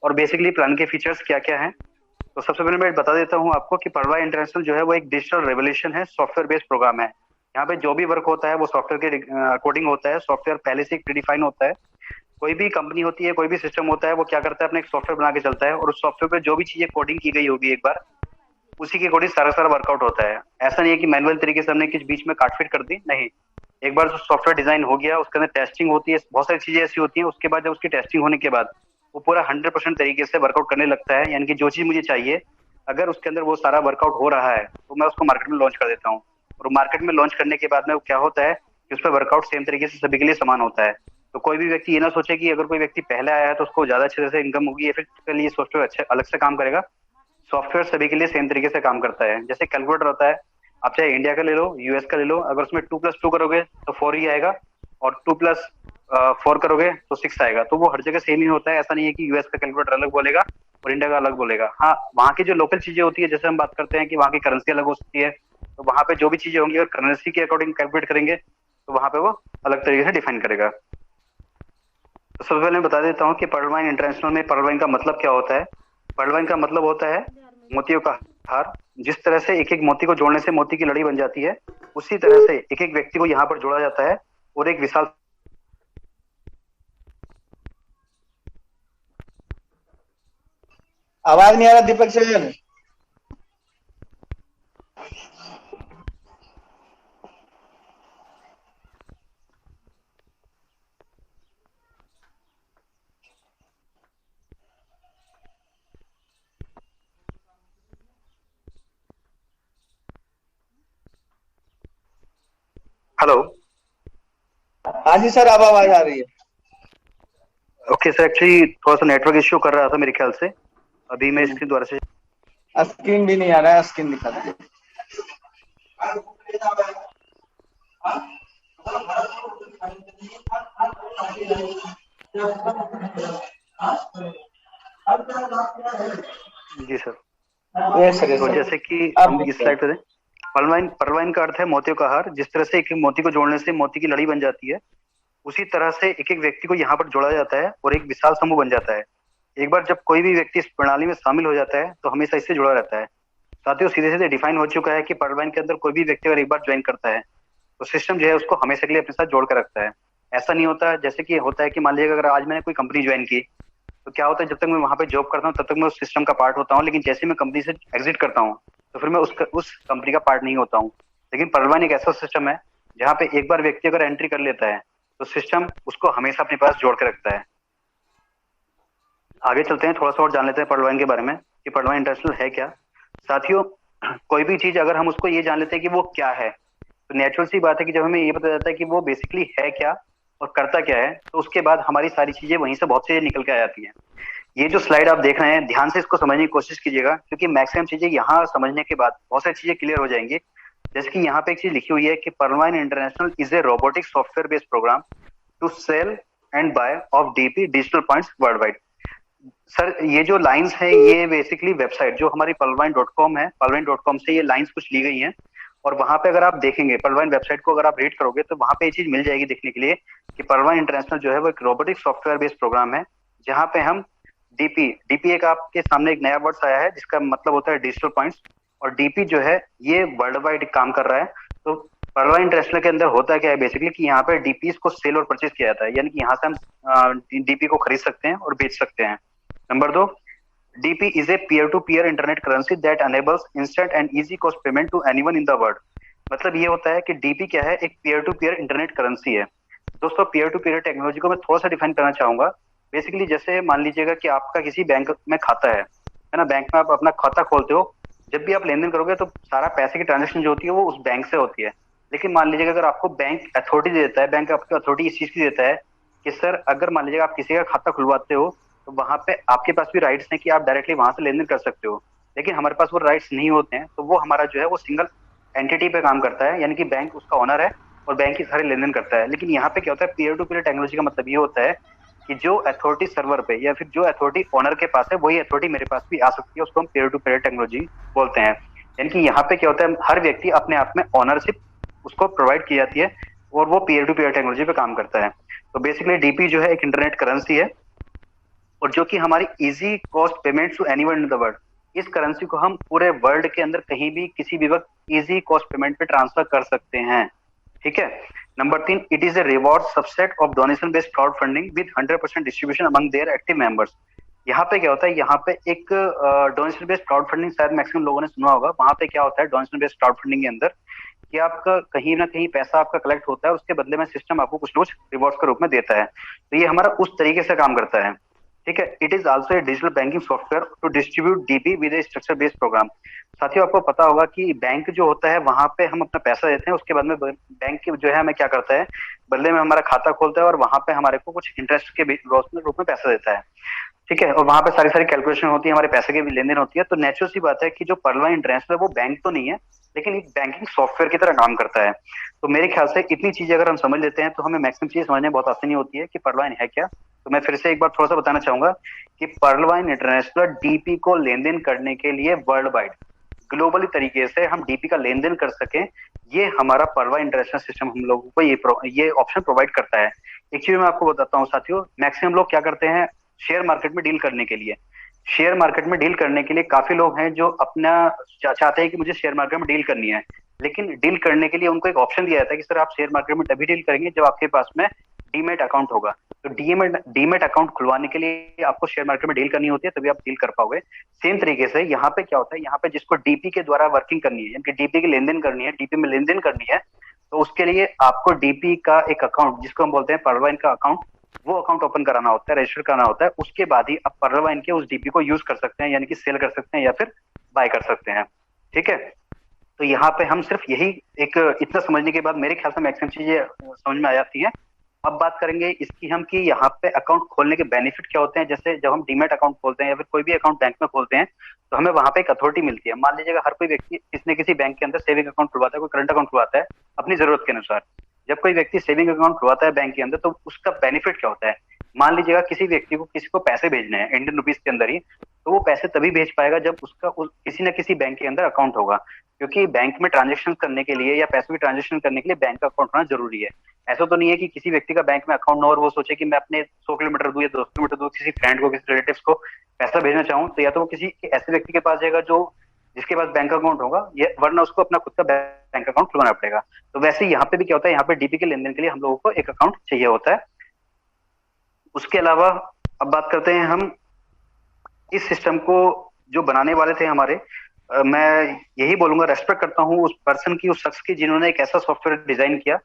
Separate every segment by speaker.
Speaker 1: और basically plan के features क्या क्या हैं। तो सबसे पहले मैं बता देता हूँ आपको कि पर्वा इंटरनेशनल जो है वो एक डिजिटल रेवोल्यूशन है, सॉफ्टवेयर बेस्ड प्रोग्राम है। यहाँ पे जो भी वर्क होता है वो सॉफ्टवेयर के अकॉर्डिंग होता है, सॉफ्टवेयर पहले से प्रीडिफाइन होता है। कोई भी कंपनी होती है, कोई भी सिस्टम होता है, वो क्या करता है, अपने एक सॉफ्टवेयर बना के चलता है, और उस सॉफ्टवेयर पे जो भी चीजें कोडिंग की गई होगी एक बार, उसी के अकॉर्डिंग सारा सारा वर्कआउट होता है। ऐसा नहीं है कि मैनुअल तरीके से हमने कुछ बीच में काटफिट कर दी, नहीं। एक बार जो सॉफ्टवेयर डिजाइन हो गया, उसके अंदर टेस्टिंग होती है, बहुत सारी चीजें ऐसी होती हैं, उसके बाद जब उसकी टेस्टिंग होने के बाद वो पूरा 100% तरीके से वर्कआउट करने लगता है, यानी कि जो चीज मुझे चाहिए, अगर उसके अंदर वो सारा वर्कआउट हो रहा है तो मैं उसको मार्केट में लॉन्च कर देता हूँ। और मार्केट में लॉन्च करने के बाद में वो क्या होता है कि उस पर वर्कआउट सेम तरीके से सभी के लिए समान होता है। तो कोई भी व्यक्ति ये ना सोचे कि अगर कोई व्यक्ति पहले आया है तो उसको ज्यादा अच्छे से इनकम होगी या फिर उसके लिए सॉफ्टवेयर अच्छे अलग से काम करेगा। सॉफ्टवेयर सभी के लिए सेम तरीके से काम करता है। जैसे कैलकुलेटर होता है, आप चाहे इंडिया का ले लो, यूएस का ले लो, अगर उसमें 2+2 करोगे तो 4 ही आएगा, और 2+4 करोगे तो 6 आएगा। तो वो हर जगह सेम ही होता है, ऐसा नहीं है कि यूएस का कैलकुलेटर अलग बोलेगा और इंडिया का अलग बोलेगा। हाँ, वहाँ की जो लोकल चीजें होती है, जैसे हम बात करते हैं कि वहाँ की करेंसी अलग हो सकती है, तो वहाँ पे जो भी चीजें होंगी, अगर करेंसी के अकॉर्डिंग कैलकुलेट करेंगे तो वहाँ पे वो अलग तरीके से डिफाइन करेगा। तो सबसे पहले मैं बता देता हूँ कि पर्ल वाइन इंटरनेशनल में पर्ल वाइन का मतलब क्या होता है। पर्ल वाइन का मतलब होता है मोतियों का हार। जिस तरह से एक एक मोती को जोड़ने से मोती की लड़ी बन जाती है, उसी तरह से एक एक व्यक्ति को यहाँ पर जोड़ा जाता है और एक विशाल।
Speaker 2: आवाज नहीं आ रहा दीपक सर।
Speaker 1: हेलो।
Speaker 2: हाँ जी सर, अब आवाज आ रही है।
Speaker 1: ओके सर, एक्चुअली थोड़ा सा नेटवर्क इश्यू कर रहा था मेरे ख्याल से। अभी मैं इसके द्वारा से।
Speaker 2: स्क्रीन भी नहीं आ रहा है, स्क्रीन दिखा दीजिए।
Speaker 1: जी सर।
Speaker 2: ये सर, ये
Speaker 1: तो
Speaker 2: सर।
Speaker 1: जैसे कि
Speaker 2: अब
Speaker 1: हम
Speaker 2: दिख
Speaker 1: इस
Speaker 2: रहा
Speaker 1: स्लाइड पे दें, पर्लवाइन का अर्थ है मोतियों का हार। जिस तरह से एक एक मोती को जोड़ने से मोती की लड़ी बन जाती है, उसी तरह से एक एक व्यक्ति को यहाँ पर जोड़ा जाता है और एक विशाल समूह बन जाता है। एक बार जब कोई भी व्यक्ति इस प्रणाली में शामिल हो जाता है तो हमेशा इससे जुड़ा रहता है। साथियों, सीधे सीधे डिफाइन हो चुका है कि पर्लवाइन के अंदर कोई भी व्यक्ति अगर एक बार ज्वाइन करता है तो सिस्टम जो है उसको हमेशा के लिए अपने साथ जोड़ कर रखता है। ऐसा नहीं होता जैसे कि होता है कि मान लीजिए अगर आज मैंने कोई कंपनी ज्वाइन की, तो क्या होता है, जब तक मैं वहां पे जॉब करता हूँ तब तक मैं उस सिस्टम का पार्ट होता हूँ, लेकिन जैसे मैं कंपनी से एग्जिट करता हूँ तो फिर मैं उस कंपनी का पार्ट नहीं होता हूँ। लेकिन परवान एक ऐसा सिस्टम है जहाँ पे एक बार व्यक्ति अगर एंट्री कर लेता है तो सिस्टम उसको हमेशा अपने पास जोड़ के रखता है। आगे चलते हैं, थोड़ा सा और जान लेते हैं पर्लवाइन के बारे में कि पर्लवाइन इंटरनेशनल है क्या। साथियों, कोई भी चीज अगर हम उसको ये जान लेते हैं कि वो क्या है, तो नेचुरल सी बात है कि जब हमें ये पता जाता है कि वो बेसिकली है क्या और करता क्या है, तो उसके बाद हमारी सारी चीजें वहीं से बहुत सी निकल के आ जाती हैं। ये जो स्लाइड आप देख रहे हैं, ध्यान से इसको समझने की कोशिश कीजिएगा, क्योंकि मैक्सिमम चीजें यहाँ समझने के बाद बहुत सारी चीजें क्लियर हो जाएंगी। जैसे कि यहाँ पे एक चीज लिखी हुई है कि Parwine international is a robotic software based program to sell and buy of DP digital points world wide. Sir, ये जो लाइंस है ये बेसिकली वेबसाइट जो हमारी पलवाइन.com है, पलवाइन.com से ये लाइंस कुछ ली गई हैं। और वहां पे अगर आप देखेंगे पलवाइन वेबसाइट को, अगर आप रीड करोगे तो वहां पे ये चीज मिल जाएगी देखने के लिए कि पलवाइन इंटरनेशनल जो है वो एक रोबोटिक सॉफ्टवेयर बेस्ड प्रोग्राम है, जहाँ पे हम डीपी डीपी एक आपके सामने एक नया वर्ड्स आया है जिसका मतलब होता है डिजिटल पॉइंट्स। और डीपी जो है ये वर्ल्ड वाइड काम कर रहा है। तो पलवाइन इंटरनेशनल के अंदर होता क्या है बेसिकली कि यहाँ पे डीपीज को सेल और परचेज किया जाता है, यानी कि यहाँ से हम डीपी को खरीद सकते हैं और बेच सकते हैं। नंबर दो, DP is a peer-to-peer internet currency that enables instant and easy cost payment to anyone in the world। मतलब ये होता है कि डीपी क्या है, एक peer to peer internet currency है। दोस्तों, पीयर टू पीयर टेक्नोलॉजी को मैं थोड़ा सा डिफाइन करना चाहूंगा। बेसिकली जैसे मान लीजिएगा कि आपका किसी बैंक में खाता है ना, बैंक में आप अपना खाता खोलते हो। जब भी आप लेन देन करोगे तो सारा पैसे की ट्रांजेक्शन जो होती है वो उस बैंक से होती है। लेकिन मान लीजिएगा अगर आपको बैंक अथॉरिटी दे देता है, बैंक आपको अथॉरिटी इस चीज की देता है कि सर अगर मान लीजिएगा आप किसी का खाता खुलवाते हो तो वहां पे आपके पास भी राइट्स हैं कि आप डायरेक्टली वहां से लेन देन कर सकते हो। लेकिन हमारे पास वो राइट्स नहीं होते हैं, तो वो हमारा जो है वो सिंगल एंटिटी पे काम करता है, यानी कि बैंक उसका ओनर है और बैंक ही सारे लेन देन करता है। लेकिन यहाँ पे क्या होता है, पीयर टू पीयर टेक्नोलॉजी का मतलब ये होता है कि जो अथॉरिटी सर्वर पे या फिर जो अथॉरिटी ओनर के पास है वही अथॉरिटी मेरे पास भी आ सकती है, उसको हम पीयर टू पीयर टेक्नोलॉजी बोलते हैं। यानी कि यहाँ पे क्या होता है, हर व्यक्ति अपने आप में ओनरशिप उसको प्रोवाइड की जाती है और वो पीयर टू पीयर टेक्नोलॉजी पे काम करता है। तो बेसिकली डीपी जो है एक इंटरनेट करेंसी है और जो कि हमारी easy cost payment to anyone in the world, इस करेंसी को हम पूरे वर्ल्ड के अंदर कहीं भी किसी भी वक्त इजी कॉस्ट पेमेंट पे ट्रांसफर कर सकते हैं। ठीक है। Number 3, it is a reward subset of donation based crowd funding with 100% distribution among their active members. यहाँ पे क्या होता है, यहाँ पे एक डोनेशन बेस्ड क्राउड फंडिंग शायद मैक्सिमम लोगों ने सुना होगा। वहां पे क्या होता है डोनेशन बेस्ड क्राउड फंडिंग के अंदर कि आपका कहीं ना कहीं पैसा आपका कलेक्ट होता है, उसके बदले में सिस्टम आपको कुछ ना कुछ रिवॉर्ड्स के रूप में देता है। तो ये हमारा उस तरीके से काम करता है। ठीक है। It is also a digital banking software to distribute DP with a structure based program. साथियों, आपको पता होगा कि बैंक जो होता है वहां पे हम अपना पैसा देते हैं, उसके बाद में बैंक जो है हमें क्या करता है, बदले में हमारा खाता खोलता है और वहां पे हमारे को कुछ इंटरेस्ट के रूप में पैसा देता है। ठीक है। और वहां पे सारी सारी कैलकुलेशन होती है, हमारे पैसे की भी लेन देन होती है। तो नेचुरल सी बात है कि जो पर्लवाइन इंटरनेशनल है वो बैंक तो नहीं है, लेकिन एक बैंकिंग सॉफ्टवेयर की तरह काम करता है। तो मेरे ख्याल से इतनी चीजें अगर हम समझ लेते हैं तो हमें मैक्सिमम चीजें समझने में बहुत आसानी होती है कि पर्लवाइन है क्या। तो मैं फिर से एक बार थोड़ा सा बताना चाहूंगा कि पर्लवाइन इंटरनेशनल डीपी को लेन देन करने के लिए वर्ल्ड वाइड ग्लोबली तरीके से हम डीपी का लेन देन कर सकें, ये हमारा पर्लवाइन इंटरनेशनल सिस्टम हम लोगों को ये ऑप्शन प्रोवाइड करता है। एक चीज मैं आपको बताता हूँ साथियों, मैक्सिमम लोग क्या करते हैं शेयर मार्केट में डील करने के लिए, शेयर मार्केट में डील करने के लिए काफी लोग हैं जो अपना चाहते हैं कि मुझे शेयर मार्केट में डील करनी है, लेकिन डील करने के लिए उनको एक ऑप्शन दिया जाता है कि सर आप शेयर मार्केट में तभी डील करेंगे जब आपके पास में डीमेट अकाउंट होगा। तो डीमेट अकाउंट खुलवाने के लिए आपको शेयर मार्केट में डील करनी होती है, तभी आप डील कर पाओगे। सेम तरीके से यहाँ पे क्या होता है, यहाँ पे जिसको डीपी के द्वारा वर्किंग करनी है, यानी कि डीपी की लेन देन करनी है, डीपी में लेन देन करनी है, तो उसके लिए आपको डीपी का एक अकाउंट जिसको हम बोलते हैं पर्लवाइन का अकाउंट, वो अकाउंट ओपन कराना होता है, रजिस्टर कराना होता है। उसके बाद ही आप पर्लवाइन के उस डीपी को यूज कर सकते हैं, यानी कि सेल कर सकते हैं या फिर बाय कर सकते हैं। ठीक है। तो यहाँ पे हम सिर्फ यही एक इतना समझने के बाद मेरे ख्याल से मैक्सिमम चीजें समझ में आ जाती है। अब बात करेंगे इसकी हम कि यहाँ पे अकाउंट खोलने के बेनिफिट क्या होते हैं। जैसे जब हम डीमेट अकाउंट खोलते हैं या फिर कोई भी अकाउंट बैंक में खोलते हैं तो हमें वहां पे एक अथॉरिटी मिलती है। मान लीजिएगा हर कोई व्यक्ति किसी न किसी बैंक के अंदर सेविंग अकाउंट खुलवाता है, कोई करंट अकाउंट खुलवाता है अपनी जरूरत के अनुसार। जब कोई व्यक्ति सेविंग अकाउंट खुलवाता है बैंक के अंदर तो उसका बेनिफिट क्या होता है, मान लीजिएगा किसी व्यक्ति को किसी को पैसे भेजने हैं इंडियन रुपीज के अंदर ही, तो वो पैसे तभी भेज पाएगा जब उसका किसी न किसी बैंक के अंदर अकाउंट होगा, क्योंकि बैंक में ट्रांजेक्शन करने के लिए या पैसों की ट्रांजेक्शन करने के लिए बैंक का अकाउंट होना जरूरी है। ऐसा तो नहीं है कि किसी व्यक्ति का बैंक में अकाउंट ना हो और वो सोचे कि मैं अपने 100 किलोमीटर दूर या 200 किलोमीटर दूर किसी फ्रेंड को किसी रिलेटिव्स को पैसा भेजना चाहूँ, तो या तो वो किसी ऐसे व्यक्ति के पास जाएगा जो जिसके पास बैंक अकाउंट होगा, या वरना उसको अपना खुद का बैंक अकाउंट खुलवाना पड़ेगा। तो वैसे यहाँ पे भी क्या होता है, यहाँ पे डीपी के लेन देन के लिए हम लोगों को एक अकाउंट चाहिए होता है। उसके अलावा अब बात करते हैं हम इस सिस्टम को जो बनाने वाले थे हमारे, मैं यही बोलूंगा, रेस्पेक्ट करता हूँ उस पर्सन की, उस शख्स की जिन्होंने एक ऐसा सॉफ्टवेयर डिजाइन किया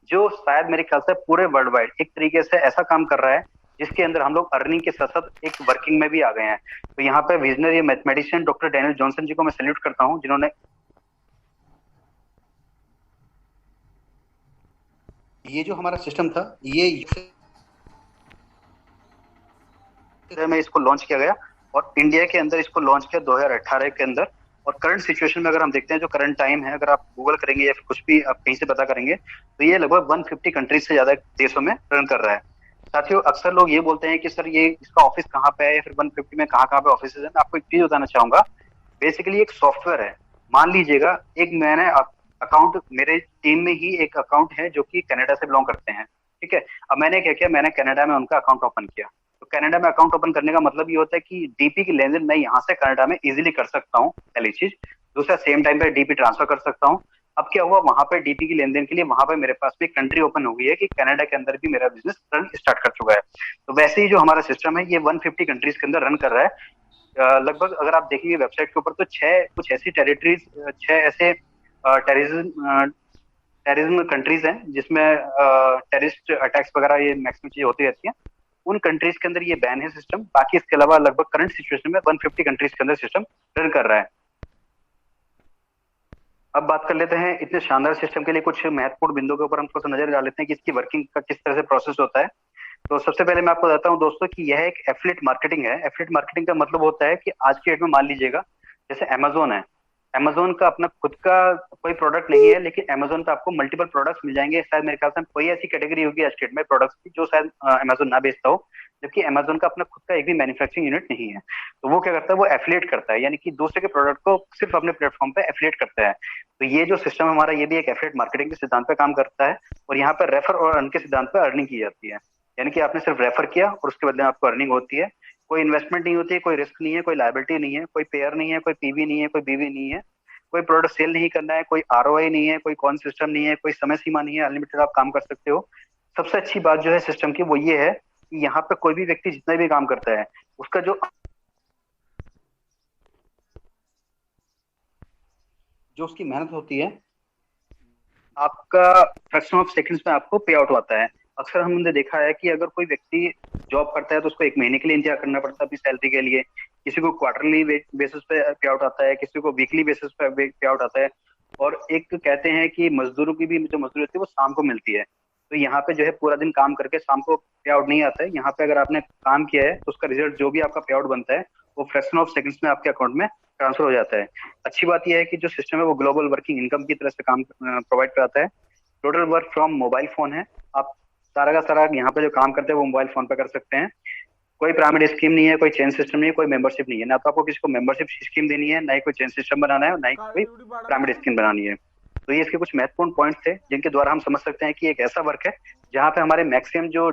Speaker 1: जो शायद मेरे ख्याल से पूरे वर्ल्ड वाइड एक तरीके से ऐसा काम कर रहा है जिसके अंदर हम लोग अर्निंग के साथ साथ एक वर्किंग में भी आ गए हैं। तो यहाँ पे visionary mathematician doctor Daniel Johnson ji को मैं सैल्यूट करता हूँ, जिन्होंने ये जो हमारा सिस्टम था ये में इसको लॉन्च किया गया और इंडिया के अंदर इसको लॉन्च किया 2018 के अंदर। और करंट सिचुएशन में अगर हम देखते हैं जो करंट टाइम है, अगर आप गूगल करेंगे या फिर कुछ भी आप कहीं से पता करेंगे तो ये लगभग 150 कंट्रीज से ज्यादा देशों में रन कर रहा है। साथियों, अक्सर लोग ये बोलते हैं कि सर ये इसका ऑफिस कहाँ पे है या फिर 150 में कहाँ कहाँ पे ऑफिस है। मैं आपको एक चीज बताना चाहूंगा, बेसिकली एक सॉफ्टवेयर है। मान लीजिएगा एक मैंने अकाउंट, मेरे टीम में ही एक अकाउंट है जो कि कनाडा से बिलोंग करते हैं। ठीक है। अब मैंने क्या किया, मैंने कनाडा में उनका अकाउंट ओपन किया। तो कनाडा में अकाउंट ओपन करने का मतलब ये होता है कि डीपी की लेन देन मैं यहाँ से कनाडा में इजीली कर सकता हूँ, पहली चीज। दूसरा, सेम टाइम पे डीपी ट्रांसफर कर सकता हूँ। अब क्या हुआ, वहां पे डीपी की लेन देन के लिए वहां पे मेरे पास भी कंट्री ओपन हो गई है कि कनाडा के अंदर भी मेरा बिजनेस रन स्टार्ट कर चुका है। तो वैसे ही जो हमारा सिस्टम है ये 150 कंट्रीज के अंदर रन कर रहा है। लगभग अगर आप देखेंगे वेबसाइट के ऊपर तो छह कुछ ऐसी टेरिटरीज, छह ऐसे टेररिज्म टेररिज्म कंट्रीज हैं जिसमें टेररिस्ट अटैक्स वगैरह ये मैक्सिमम चीजें होती रहती हैं। उन कंट्रीज के अंदर ये बैन है सिस्टम। बाकी इसके अलावा लगभग करंट सिचुएशन में 150 कंट्रीज के अंदर सिस्टम रन कर रहा है। अब बात कर लेते हैं इतने शानदार सिस्टम के लिए कुछ महत्वपूर्ण बिंदुओं के ऊपर हम थोड़ा सा नजर डाल लेते हैं कि इसकी वर्किंग का किस तरह से प्रोसेस होता है। तो सबसे पहले मैं आपको बताता हूँ दोस्तों कि यह एक एफिलिएट मार्केटिंग है। एफिलिएट मार्केटिंग का मतलब होता है कि आज की डेट में मान लीजिएगा जैसे अमेजोन है, अमेजोन का अपना खुद का कोई प्रोडक्ट नहीं है, लेकिन अमेजोन पे आपको मल्टीपल प्रोडक्ट्स मिल जाएंगे। शायद मेरे ख्याल से कोई ऐसी कैटेगरी होगी आज के डेट में प्रोडक्ट्स की जो शायद अमेजोन ना बेचता हो, जबकि अमेजोन का अपना खुद का एक भी मैन्युफैक्चरिंग यूनिट नहीं है। तो वो क्या करता है, वो एफिलिएट करता है, यानी कि दूसरे के प्रोडक्ट को सिर्फ अपने प्लेटफॉर्म पे एफिलिएट करता है। तो ये जो सिस्टम हमारा ये भी एक एफिलिएट मार्केटिंग के सिद्धांत पे काम करता है। और यहाँ पर रेफर और अर्न के सिद्धांत पे अर्निंग की जाती है, यानी कि आपने सिर्फ रेफर किया और उसके बदले में आपको अर्निंग होती है। कोई इन्वेस्टमेंट नहीं होती है, कोई रिस्क नहीं है, कोई लायबिलिटी नहीं है, कोई पेयर नहीं है, कोई पीवी नहीं है, कोई बीवी नहीं है, कोई प्रोडक्ट सेल नहीं करना है, कोई आरओआई नहीं है, कोई कौन सिस्टम नहीं है, कोई समय सीमा नहीं है, अनलिमिटेड आप काम कर सकते हो। सबसे अच्छी बात जो है सिस्टम की वो ये है कि यहाँ पे कोई भी व्यक्ति जितना भी काम करता है उसका जो जो उसकी मेहनत होती है आपका फ्रैक्शन ऑफ सेकंड्स में आपको पे आउट होता है। अक्सर हमने देखा है कि अगर कोई व्यक्ति जॉब करता है तो उसको एक महीने के लिए इंतजार करना पड़ता है अपनी सैलरी के लिए, किसी को क्वार्टरली बेसिस पे पे आउट आता है, किसी को वीकली बेसिस पे पे आउट आता है। और एक कहते हैं कि मजदूरों की भी जो मजदूरी होती है वो शाम को मिलती है। तो यहाँ पे जो है पूरा दिन काम करके शाम को पे आउट नहीं आता है। यहाँ पे अगर आपने काम किया है तो उसका रिजल्ट जो भी आपका पे आउट बनता है वो फ्रैक्शन ऑफ सेकंड्स में आपके अकाउंट में ट्रांसफर हो जाता है। अच्छी बात यह है कि जो सिस्टम है वो ग्लोबल वर्किंग इनकम की तरह से काम प्रोवाइड कराता है। Total work from mobile phone है। आप सारा का सारा यहाँ पे जो काम करते हैं वो मोबाइल फोन पे कर सकते हैं। कोई पिरामिड स्कीम नहीं है, कोई चेन सिस्टम नहीं है, कोई मेंबरशिप नहीं है। ना तो आपको किसी को मेंबरशिप स्कीम देनी है, ना ही कोई चेन सिस्टम बनाना है, ना ही कोई पिरामिड स्कीम बनानी है। तो ये इसके कुछ महत्वपूर्ण पॉइंट्स थे जिनके द्वारा हम समझ सकते हैं कि एक ऐसा वर्क है जहाँ पे हमारे मैक्सिमम जो